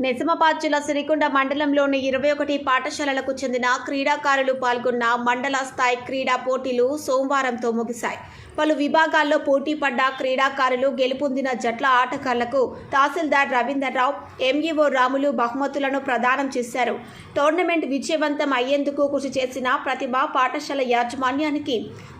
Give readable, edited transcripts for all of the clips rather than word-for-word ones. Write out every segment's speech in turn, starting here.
నిజామాబాద్ జిల్లా సిరికొండ మండలంలోని 21 పాఠశాలలకు చెందిన క్రీడాకారులు పాల్గొన్న మండల స్థాయి క్రీడా పోటీలు సోమవారంతో ముగిశాయి. పలు విభాగాల్లో పోటీ పడ్డ క్రీడాకారులు గెలుపొందిన జట్ల ఆటగాళ్లకు తహసీల్దార్ రవీందర్రావు, ఎంఈఓ రాములు బహుమతులను ప్రదానం చేశారు. టోర్నమెంట్ విజయవంతం అయ్యేందుకు కృషి చేసిన ప్రతిభ పాఠశాల యాజమాన్యానికి,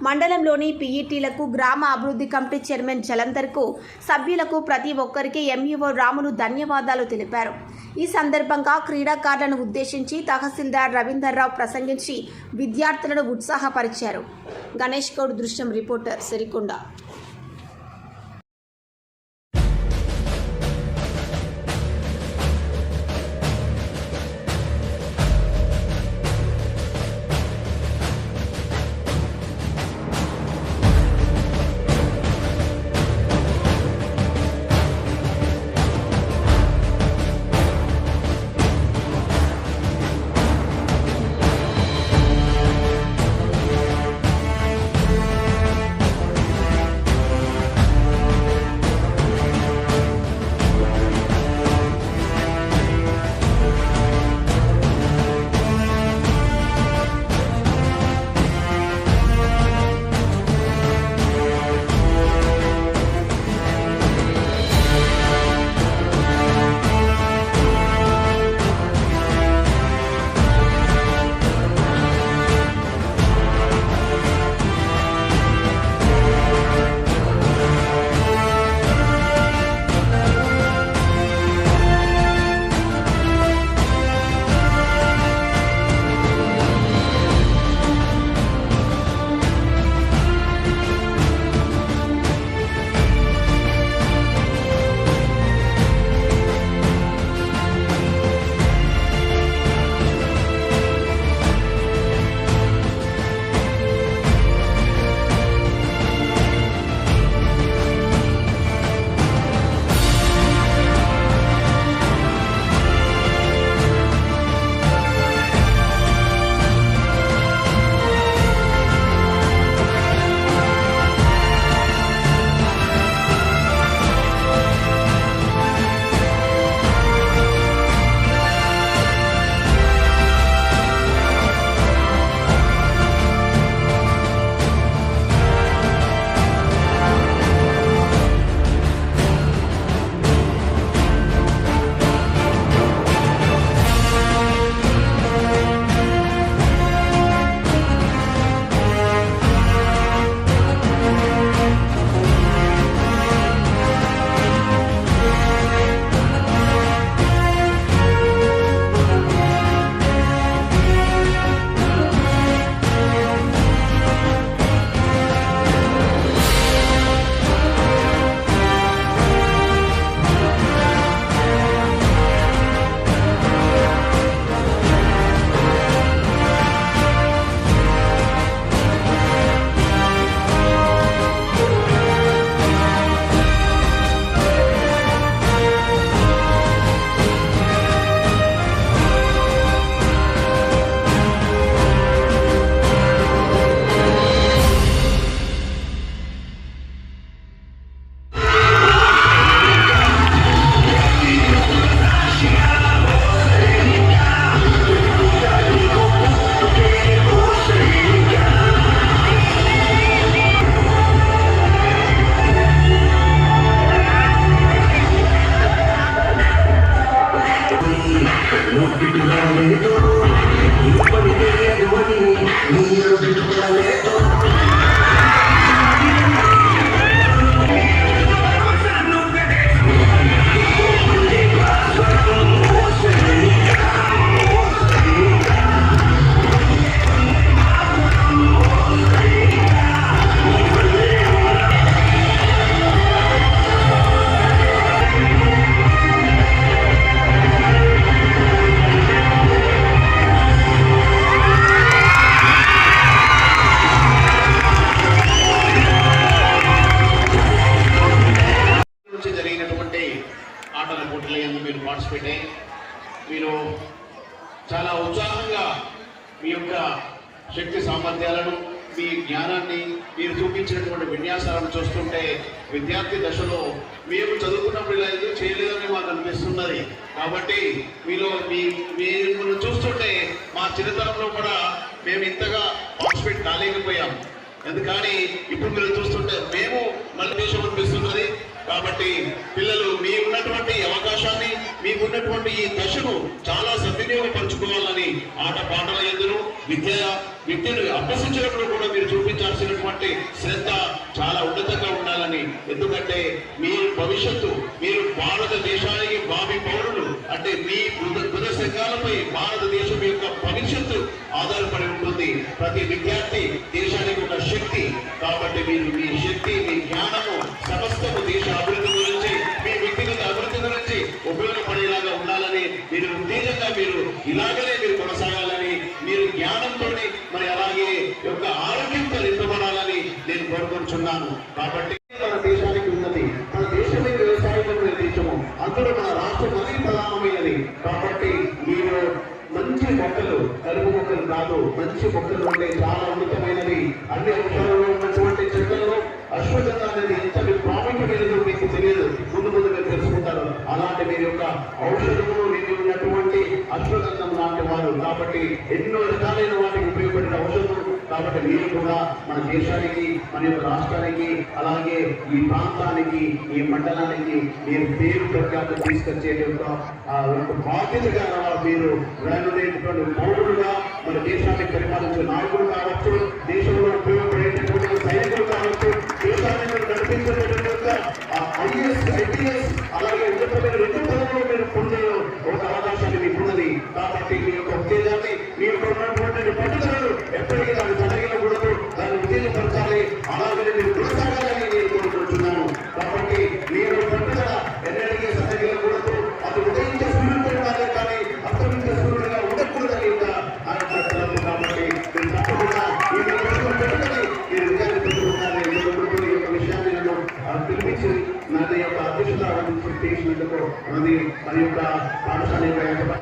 మండలంలోని పీఈటీలకు, గ్రామ అభివృద్ధి కమిటీ చైర్మన్ జలంధర్కు, సభ్యులకు ప్రతి ఒక్కరికి ఎంఈఓ రాములు ధన్యవాదాలు తెలిపారు. ఈ సందర్భంగా క్రీడాకారులను ఉద్దేశించి తహసీల్దార్ రవీందర్రావు ప్రసంగించి విద్యార్థులను ఉత్సాహపరిచారు. గణేష్ గౌడ్ దృశ్యం రిపోర్టర్ సిరికొండ. మీరు పార్టిసిపేట్ అయ్యి మీరు చాలా ఉత్సాహంగా మీ యొక్క శక్తి సామర్థ్యాలను మీ జ్ఞానాన్ని మీరు చూపించినటువంటి విన్యాసాలను చూస్తుంటే విద్యార్థి దశలో మేము చదువుకున్నప్పుడు ఇలా ఎందుకు చేయలేదని మాకు అనిపిస్తున్నది. కాబట్టి మీలో మీరు చూస్తుంటే మా చిన్నతనంలో కూడా మేము ఇంతగా పార్టిసిపేట్ కాలేకపోయాం. ఎందుకని ఇప్పుడు మీరు చూస్తుంటే మేము మళ్ళీ దేశం అనిపిస్తున్నది. కాబట్టి పిల్లలు మీ ఉన్నటువంటి అవకాశాన్ని మీకున్నటువంటి ఈ దశను చాలా సద్వినియోగపరచుకోవాలని ఆట పాటల ఎందును విద్యను అభ్యసించినప్పుడు కూడా మీరు చూపించాల్సినటువంటి శ్రద్ధ చాలా ఉన్నతంగా ఉండాలని. ఎందుకంటే మీ భవిష్యత్తు, మీరు భారతదేశానికి భావి పౌరులు అంటే మీ బుధ సంఘాలపై భారతదేశం యొక్క భవిష్యత్తు ఆధారపడి ఉంటుంది. ప్రతి విద్యార్థి దేశానికి ఒక శక్తి. కాబట్టి మీరు మీ శక్తి, మీ జ్ఞానము సమస్తము దేశ అభివృద్ధి గురించి, మీ వ్యక్తిగత అభివృద్ధి గురించి ఉపయోగపడేలాగా ఉండాలని, మీరు ఉత్తేజంగా మీరు ఇలాగనే మీరు కొనసాగాలని, మీరు జ్ఞానంతో మరి అలాగే యొక్క ఆరోగ్యంతో నింపబడాలని నేను కోరుకుంటున్నాను. కాబట్టి మన దేశానికి ఉన్నది, మన దేశమే వ్యవసాయంలో దేశము, అందులో మన రాష్ట్రం మరీ ప్రధానమైనది. కాబట్టి మీరు మంచి మొక్కలు, కలుపు మొక్కలు కాదు, మంచి మొక్కలు అంటే చాలా ఉన్నతమైనవి. అన్ని అంశాలలో ఉన్నటువంటి చెట్లలో అశ్వగంధ అనేది ఎంత ప్రాముఖ్యమైనదో మీకు తెలియదు, ముందు మీరు తెలుసుకుంటారు. అలాంటి మీరు యొక్క ఔషధములు మీరు ఉన్నటువంటి అశ్వగంధం లాంటి వారు. కాబట్టి ఎన్నో రకాలైన వాటికి ఉపయోగపడిన ఔషధం. కాబట్టి మీరు కూడా మన దేశానికి, మన యొక్క రాష్ట్రానికి, అలాగే ఈ ప్రాంతానికి, ఈ మండలానికి మీరు పేరు ప్రఖ్యాతం తీసుకొచ్చే యొక్క బాధ్యతగా మీరు రానున్నటువంటి పౌరులుగా, మన దేశాన్ని పరిపాలించే నాయకులు కావచ్చు, దేశంలో ఉపయోగపడేటటువంటి సైనికులు కావచ్చు, దేశాన్ని మీరు నడిపించేటటువంటి ఐఏఎస్, ఐపీఎస్ అలాగే ఉన్నతమైన రెండు పదవులు మీరు పొందే ఒక అవకాశాన్ని మీకు ఉన్నది. కాబట్టి మీ యొక్క ఉత్తేజాన్ని, మీ యొక్క ఉన్నటువంటి పట్టుదలను ఎప్పటికీ దాన్ని చదవకూడదు, దాన్ని ఉత్తేజపరచాలి. అలాగే మీరు కొనసాగాలని నేను కోరుకుంటున్నాను. కాబట్టి మీరు పట్టుదల ఎన్నటికీ చదవకూడదు. అది ఉదయించే సూర్యుడితో ఉండాలి కానీ అస్తమించే సూర్యుడిగా ఉండకూడదని కాబట్టి మీరు తప్పకుండా ఈ పెట్టుకుని మీరు విజయాన్ని పెట్టుకున్నారని ఈ యొక్క విషయాన్ని నన్ను పిలిపించి నా యొక్క అధ్యక్షత చేసినందుకు మన యొక్క పాఠశాల